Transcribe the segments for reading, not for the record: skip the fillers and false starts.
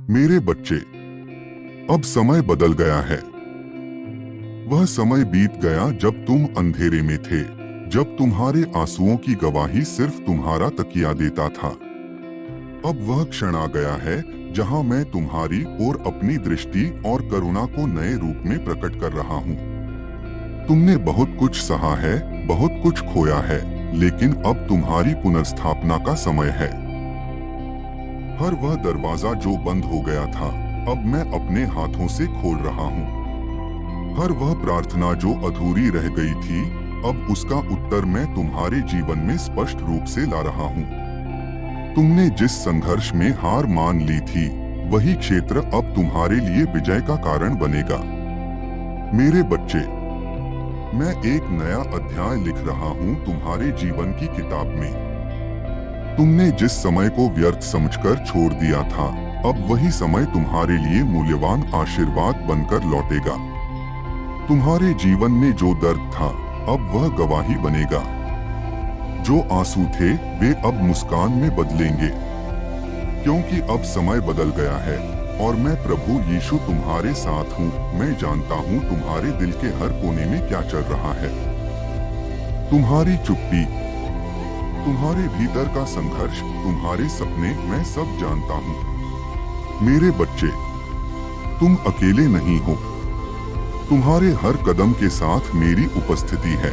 मेरे बच्चे, अब समय बदल गया है। वह समय बीत गया जब तुम अंधेरे में थे, जब तुम्हारे आंसुओं की गवाही सिर्फ तुम्हारा तकिया देता था। अब वह क्षण आ गया है जहां मैं तुम्हारी और अपनी दृष्टि और करुणा को नए रूप में प्रकट कर रहा हूं। तुमने बहुत कुछ सहा है, बहुत कुछ खोया है, लेकिन अब तुम्हारी पुनर्स्थापना का समय है। हर वह दरवाजा जो बंद हो गया था, अब मैं अपने हाथों से खोल रहा हूँ। हर वह प्रार्थना जो अधूरी रह गई थी, अब उसका उत्तर मैं तुम्हारे जीवन में स्पष्ट रूप से ला रहा हूँ। तुमने जिस संघर्ष में हार मान ली थी, वही क्षेत्र अब तुम्हारे लिए विजय का कारण बनेगा। मेरे बच्चे, मैं एक नया अध्याय लिख रहा हूँ तुम्हारे जीवन की किताब में। तुमने जिस समय को व्यर्थ समझकर छोड़ दिया था, अब वही समय तुम्हारे लिए मूल्यवान आशीर्वाद बनकर लौटेगा। तुम्हारे जीवन में जो दर्द था, अब वह गवाही बनेगा। जो आंसू थे, वे अब मुस्कान में बदलेंगे, क्योंकि अब समय बदल गया है और मैं प्रभु यीशु तुम्हारे साथ हूँ। मैं जानता हूँ तुम्हारे दिल के हर कोने में क्या चल रहा है। तुम्हारी चुप्पी, तुम्हारे भीतर का संघर्ष, तुम्हारे सपने, मैं सब जानता हूँ। मेरे बच्चे, तुम अकेले नहीं हो। तुम्हारे हर कदम के साथ मेरी उपस्थिति है।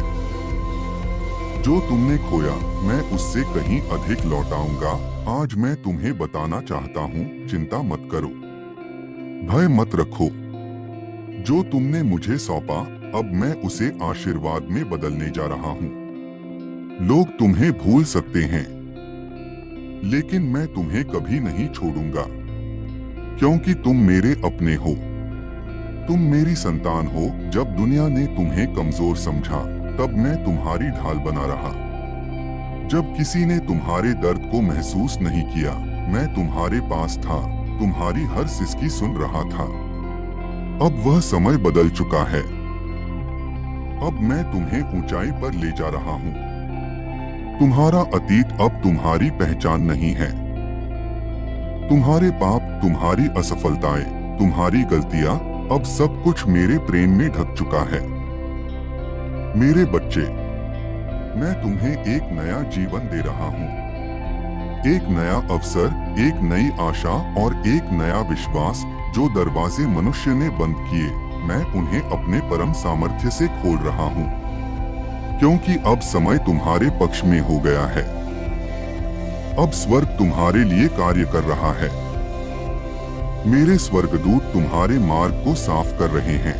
जो तुमने खोया, मैं उससे कहीं अधिक लौटाऊंगा। आज मैं तुम्हें बताना चाहता हूँ, चिंता मत करो, भय मत रखो। जो तुमने मुझे सौंपा, अब मैं उसे आशीर्वाद में बदलने जा रहा हूँ। लोग तुम्हें भूल सकते हैं, लेकिन मैं तुम्हें कभी नहीं छोड़ूंगा, क्योंकि तुम मेरे अपने हो। तुम मेरी संतान हो। जब दुनिया ने तुम्हें कमजोर समझा, तब मैं तुम्हारी ढाल बना रहा। जब किसी ने तुम्हारे दर्द को महसूस नहीं किया, मैं तुम्हारे पास था, तुम्हारी हर सिसकी सुन रहा था। अब वह समय बदल चुका है। अब मैं तुम्हें ऊंचाई पर ले जा रहा हूँ। तुम्हारा अतीत अब तुम्हारी पहचान नहीं है। तुम्हारे पाप, तुम्हारी असफलताएं, तुम्हारी गलतियां, अब सब कुछ मेरे प्रेम में ढक चुका है। मेरे बच्चे, मैं तुम्हें एक नया जीवन दे रहा हूँ। एक नया अवसर, एक नई आशा और एक नया विश्वास। जो दरवाजे मनुष्य ने बंद किए, मैं उन्हें अपने परम सामर्थ्य से खोल रहा हूँ, क्योंकि अब समय तुम्हारे पक्ष में हो गया है। अब स्वर्ग तुम्हारे लिए कार्य कर रहा है। मेरे स्वर्गदूत तुम्हारे मार्ग को साफ कर रहे हैं।